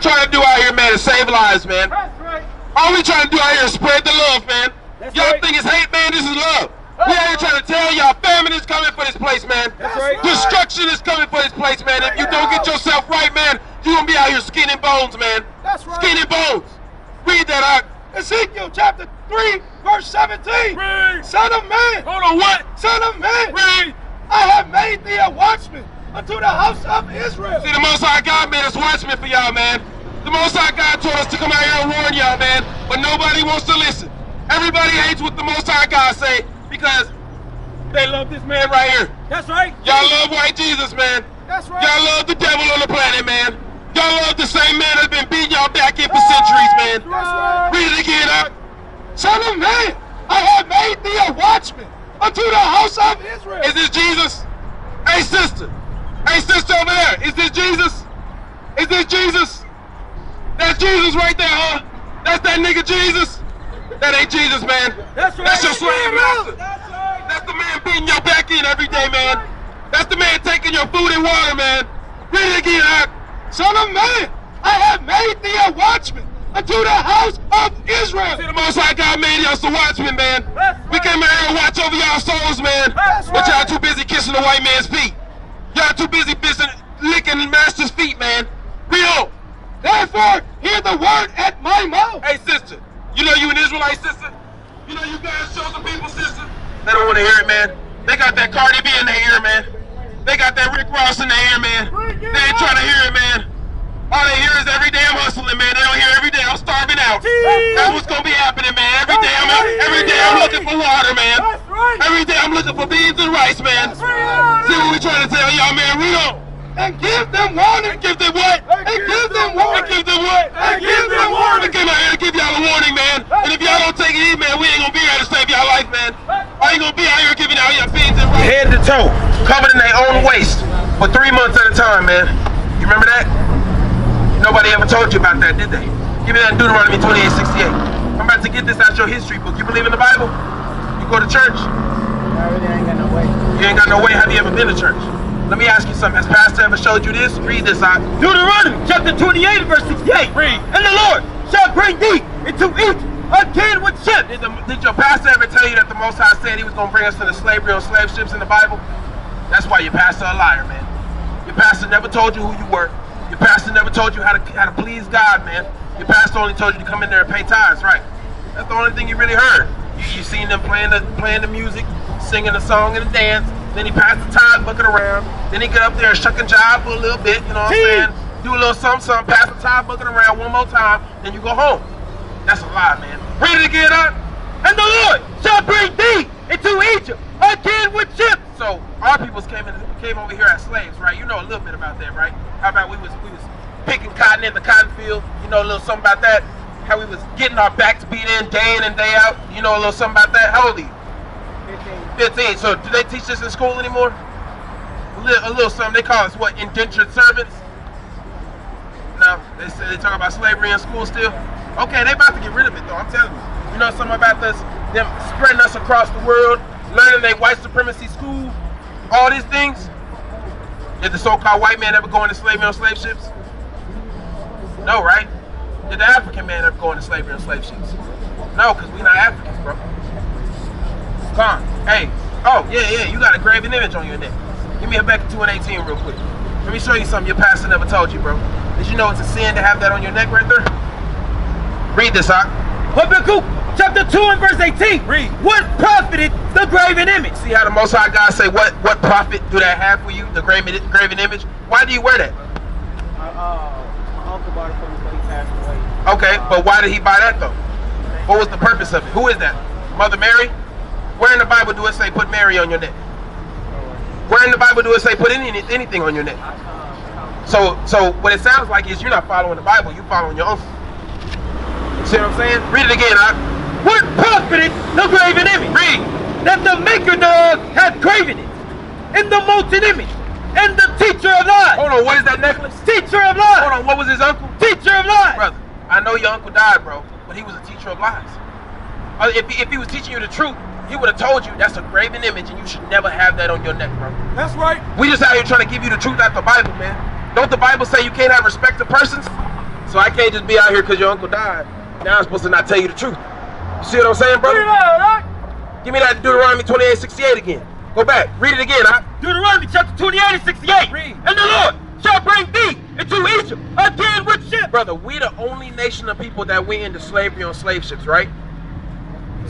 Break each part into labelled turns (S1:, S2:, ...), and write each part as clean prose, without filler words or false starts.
S1: trying to do out here, man, is save lives, man.
S2: That's right.
S1: All we trying to do out here is spread the love, man. Y'all
S2: Right.
S1: think it's hate, man? This is love. We out here trying to tell y'all famine is coming for this place, man.
S2: That's right.
S1: Destruction is coming for this place, man. If you don't get yourself right, man, you gonna be out here skin and bones, man.
S2: That's right.
S1: Skin and bones. Read that out.
S2: Ezekiel chapter 3, verse 17.
S1: Read.
S2: Son of man.
S1: Hold on, what?
S2: Son of man.
S1: Read.
S2: I have made thee a watchman unto the house of Israel.
S1: See, the Most High God made us watchmen for y'all, man. The Most High God told us to come out here and warn y'all, man, but nobody wants to listen. Everybody hates what the Most High God say because they love this man right here.
S2: That's right.
S1: Y'all love white Jesus, man.
S2: That's right.
S1: Y'all love the devil on the planet, man. Y'all love the same man that's been beating y'all back in for centuries, man.
S2: That's right.
S1: Read it again, huh?
S2: Son of man, I have made thee a watchman unto the house of Israel.
S1: Is this Jesus? Hey, sister. Hey, sister over there. Is this Jesus? Is this Jesus? That's Jesus right there, huh? That's that nigga Jesus? That ain't Jesus, man.
S2: That's right.
S1: That's your slave master.
S2: That's right.
S1: That's the man beating your back in every day, man. That's the man taking your food and water, man. Read it again, huh?
S2: Son of man, I have made thee a watchman unto the house of Israel.
S1: See, the Most High God made us the watchmen, man.
S2: That's
S1: We
S2: right.
S1: came out here and watch over y'all souls, man.
S2: That's
S1: But y'all
S2: right.
S1: too busy kissing the white man's feet. Y'all too busy licking the master's feet, man. Read on.
S2: Therefore, hear the word at my mouth.
S1: Hey, sister, you know you an Israelite, sister? You know you guys chosen people, sister? They don't want to hear it, man. They got that Cardi B in their ear, man. They got that Rick Ross in their ear, man. They ain't trying to hear it, man. All they hear is every day I'm hustling, man. They don't hear every day I'm starving out. That's what's gonna be happening, man. Every day I'm looking for water, man.
S2: That's right.
S1: Every day I'm looking for beans and rice, man. See what we trying to tell y'all, man? Read on.
S2: And give them warning.
S1: Give them what?
S2: And give them warning.
S1: Give them what?
S2: And give them warning.
S1: We came out here to give y'all a warning, man. And if y'all don't take it easy, man, we ain't gonna be here to save y'all life, man. I ain't gonna be out here giving out your beans and rice. Head to toe, covered in their own waste for 3 months at a time, man. You remember that? Nobody ever told you about that, did they? Give me that in Deuteronomy 28:68. I'm about to get this out your history book. You believe in the Bible? You go to church?
S3: I really ain't got no way.
S1: You ain't got no way. Have you ever been to church? Let me ask you something. Has Pastor ever showed you this? Read this out.
S2: Deuteronomy chapter 28 verse 68.
S1: Read.
S2: And the Lord shall bring thee into Egypt again with ships.
S1: Did your pastor ever tell you that the Most High said he was going to bring us into slavery on slave ships in the Bible? That's why your pastor a liar, man. Your pastor never told you who you were. Your pastor never told you how to please God, man. Your pastor only told you to come in there and pay tithes, right? That's the only thing you really heard. You seen them playing the music, singing the song and the dance. Then he passed the tithe bucket around. Then he get up there and shuck and jive for a little bit, you know what I'm saying? Do a little something, pass the tithe bucket around one more time, then you go home. That's a lie, man. Read it again, huh?
S2: And the Lord shall bring thee into Egypt again with ships.
S1: So our peoples came over here as slaves, right? You know a little bit about that, right? How about we was picking cotton in the cotton field? You know a little something about that? How we was getting our backs beat in and day out? You know a little something about that? How old are you? 15. So do they teach this in school anymore? A little something. They call us what? Indentured servants? No, they talk about slavery in school still. Okay, they about to get rid of it though. I'm telling you. You know something about this? Them spreading us across the world, learning they white supremacy school, all these things. Did the so-called white man ever go into slavery on slave ships? No, right? Did the African man ever go into slavery on slave ships? No, because we not Africans, bro. Come on. Hey. Oh, yeah, you got a graven image on your neck. Give me a Habakkuk 2:18 real quick. Let me show you something your pastor never told you, bro. Did you know it's a sin to have that on your neck right there? Read this, huh?
S2: Habakkuk chapter 2 and verse 18.
S1: Read.
S2: What profited the graven image?
S1: See how the Most High God say, what profit do that have for you, the graven image? Why do you wear that?
S3: My uncle bought it for me, but he passed away.
S1: Okay, but why did he buy that though? What was the purpose of it? Who is that? Mother Mary? Where in the Bible do it say put Mary on your neck? Where in the Bible do it say put anything on your neck? So what it sounds like is you're not following the Bible, you following your uncle. See what I'm saying? Read it again, huh?
S2: What profited the graven image?
S1: Read.
S2: That the maker thereof hath graven it in the molten image, and the teacher of lies.
S1: Hold on, what is that necklace?
S2: Teacher of lies.
S1: Hold on, what was his uncle?
S2: Teacher of lies.
S1: Brother, I know your uncle died, bro, but he was a teacher of lies. If he was teaching you the truth, he would have told you that's a graven image and you should never have that on your neck, bro.
S2: That's right.
S1: We just out here trying to give you the truth out the Bible, man. Don't the Bible say you can't have respect to persons? So I can't just be out here because your uncle died. Now I'm supposed to not tell you the truth. You see what I'm saying, brother? Give me that Deuteronomy 28:68 again. Go back. Read it again.
S2: Deuteronomy chapter 28:68.
S1: Read.
S2: And the Lord shall bring thee into Egypt again with ships.
S1: Brother, we the only nation of people that went into slavery on slave ships, right?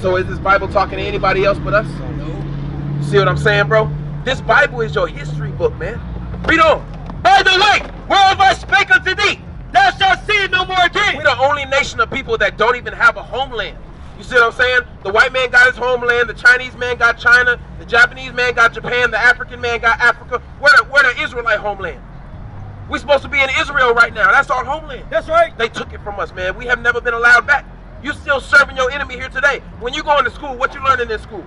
S1: So is this Bible talking to anybody else but us? You see what I'm saying, bro? This Bible is your history book, man. Read on.
S2: By the way, whereof I spake unto thee, thou shalt see it no more again.
S1: We're the only nation of people that don't even have a homeland. You see what I'm saying? The white man got his homeland, the Chinese man got China, the Japanese man got Japan, the African man got Africa. We're the Israelite homeland. We're supposed to be in Israel right now. That's our homeland.
S2: That's right.
S1: They took it from us, man. We have never been allowed back. You still serving your enemy here today. When you go into school, what you learning in school?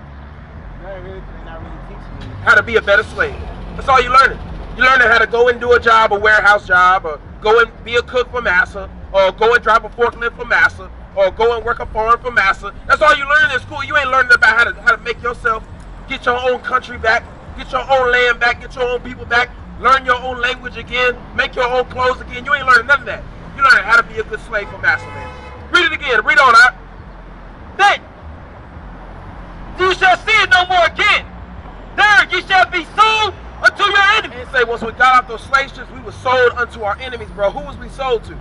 S3: They're not really teaching me.
S1: How to be a better slave. That's all you learning. You learning how to go and do a job, a warehouse job, or go and be a cook for massa, or go and drive a forklift for massa, or go and work a farm for massa. That's all you learning in school. You ain't learning about how to make yourself, get your own country back, get your own land back, get your own people back, learn your own language again, make your own clothes again. You ain't learning none of that. You learning how to be a good slave for massa, man. Read it again. Read on out.
S2: Then you shall see it no more again. There ye shall be sold unto your enemies.
S1: And say once we got off those slave ships, we were sold unto our enemies, bro. Who was we sold to?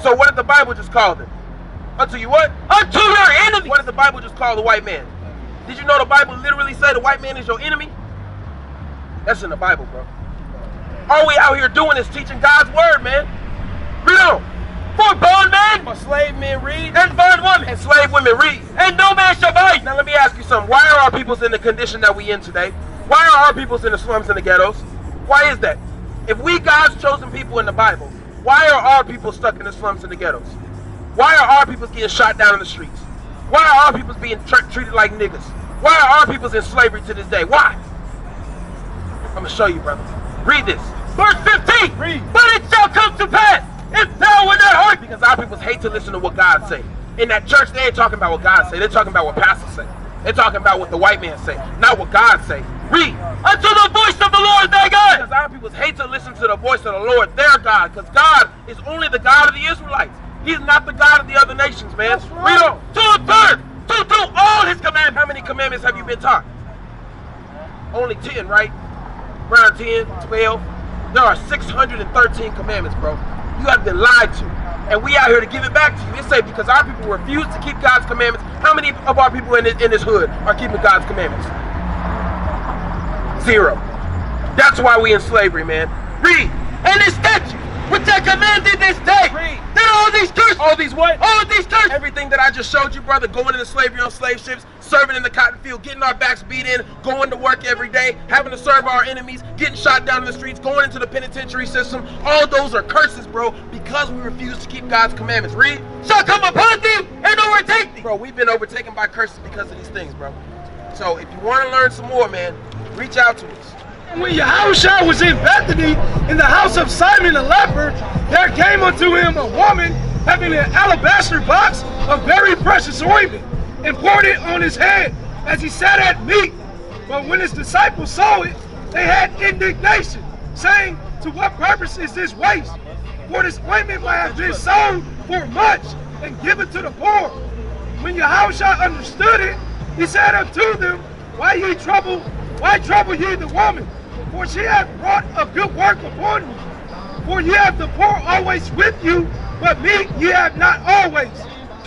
S1: So what did the Bible just call them? Unto you what?
S2: Unto your enemies.
S1: What did the Bible just call the white man? Did you know the Bible literally say the white man is your enemy? That's in the Bible, bro. All we out here doing is teaching God's word, man. Read on.
S2: For bondmen,
S1: For slave men read,
S2: and bondwomen,
S1: and slave women read.
S2: and no man shall buy you.
S1: Now let me ask you something. Why are our peoples in the condition that we in today? Why are our peoples in the slums and the ghettos? Why is that? If we God's chosen people in the Bible, why are our people stuck in the slums and the ghettos? Why are our peoples getting shot down in the streets? Why are our peoples being treated like niggas? Why are our peoples in slavery to this day? Why? I'm going to show you, brother. Read this.
S2: Verse 15.
S1: Read.
S2: But it shall come to pass, if thou wilt not hearken.
S1: Because our peoples hate to listen to what God say. In that church, they ain't talking about what God say. They're talking about what pastors say. They're talking about what the white man say, not what God say. Read.
S2: Unto the voice of the Lord thy God.
S1: Because our peoples hate to listen to the voice of the Lord, their God. Because God is only the God of the Israelites. He's not the God of the other nations, man. Read on.
S2: To observe, to do all his commandments.
S1: How many commandments have you been taught? Only 10, right? Around 10, 12. There are 613 commandments, bro. You have been lied to. And we out here to give it back to you. It's safe because our people refuse to keep God's commandments. How many of our people in this hood are keeping God's commandments? 0. That's why we in slavery, man. Read.
S2: And his statutes, which I commanded this day.
S1: Read.
S2: Then all these curses.
S1: All these what?
S2: All these curses.
S1: Everything that I just showed you, brother, going into slavery on slave ships, serving in the cotton field, getting our backs beat in, going to work every day, having to serve our enemies, getting shot down in the streets, going into the penitentiary system. All those are curses, bro, because we refuse to keep God's commandments. Read.
S2: Shall come upon thee and overtake thee.
S1: Bro, we've been overtaken by curses because of these things, bro. So if you want to learn some more, man, reach out to us.
S4: When Yahawashi was in Bethany, in the house of Simon the leper, there came unto him a woman having an alabaster box of very precious ointment, and poured it on his head as he sat at meat. But when his disciples saw it, they had indignation, saying, to what purpose is this waste? For this ointment might have been sold for much and given to the poor. When Yahawashi understood it, he said unto them, Why trouble ye the woman? For she hath wrought a good work upon you. For ye have the poor always with you, but me ye have not always.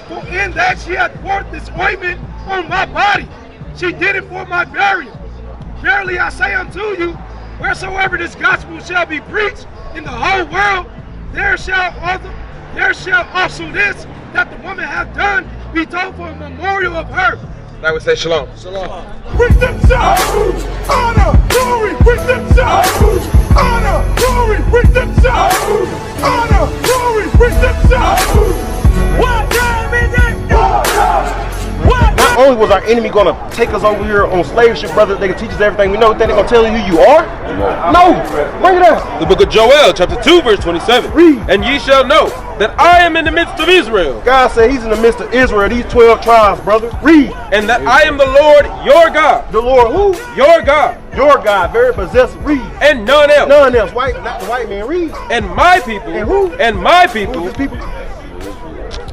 S4: For in that she hath poured this ointment on my body, she did it for my burial. Verily I say unto you, wheresoever this gospel shall be preached in the whole world, there shall also this that the woman hath done be told for a memorial of her.
S1: I would say shalom.
S4: Shalom.
S5: Redemption! Honor! Glory! Redemption! Honor! Glory! Redemption! Honor! Glory! Redemption! What time is it? What time?
S6: only was our enemy going to take us over here on slave ship, brother, they can teach us everything we know. Then they're going to tell you who you are? No. Bring it out.
S7: The book of Joel, chapter 2, verse 27.
S6: Read.
S7: And ye shall know that I am in the midst of Israel.
S6: God said he's in the midst of Israel, these 12 tribes, brother. Read.
S7: And that I am the Lord your God.
S6: The Lord who?
S7: Your God.
S6: Your God, very possessive. Read.
S7: And none else.
S6: None else. White, not the white man. Read.
S7: And my people.
S6: And who?
S7: And my people.
S6: Who's his people?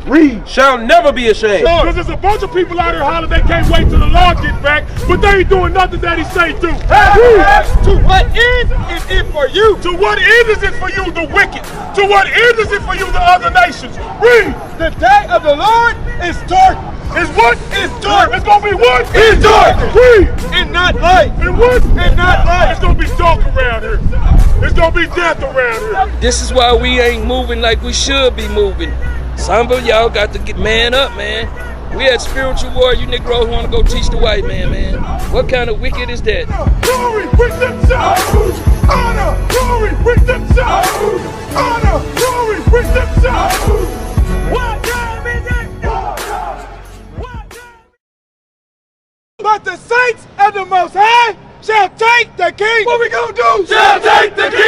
S6: Read.
S7: Shall never be ashamed.
S5: Because there's a bunch of people out here hollering they can't wait till the Lord get back, but they ain't doing nothing that he say do.
S2: To what end is it for you?
S5: To what end is it for you, the wicked? To what end is it for you, the other nations? Read.
S2: The day of the Lord is dark.
S5: It's what?
S2: It's dark.
S5: It's gonna be what?
S2: It's dark.
S5: Read.
S2: And not light.
S5: And what?
S2: And not light.
S5: It's gonna be dark around here. It's gonna be death around here.
S8: This is why we ain't moving like we should be moving. Some of y'all got to get man up, man. We had spiritual war. You Negroes want to go teach the white man, man. What kind of wicked is that?
S5: Glory with themselves. Honor, glory with themselves. Honor, glory with themselves. What time is it? What time?
S2: But the saints of the Most High shall take the king. What we gonna do? Shall take the king.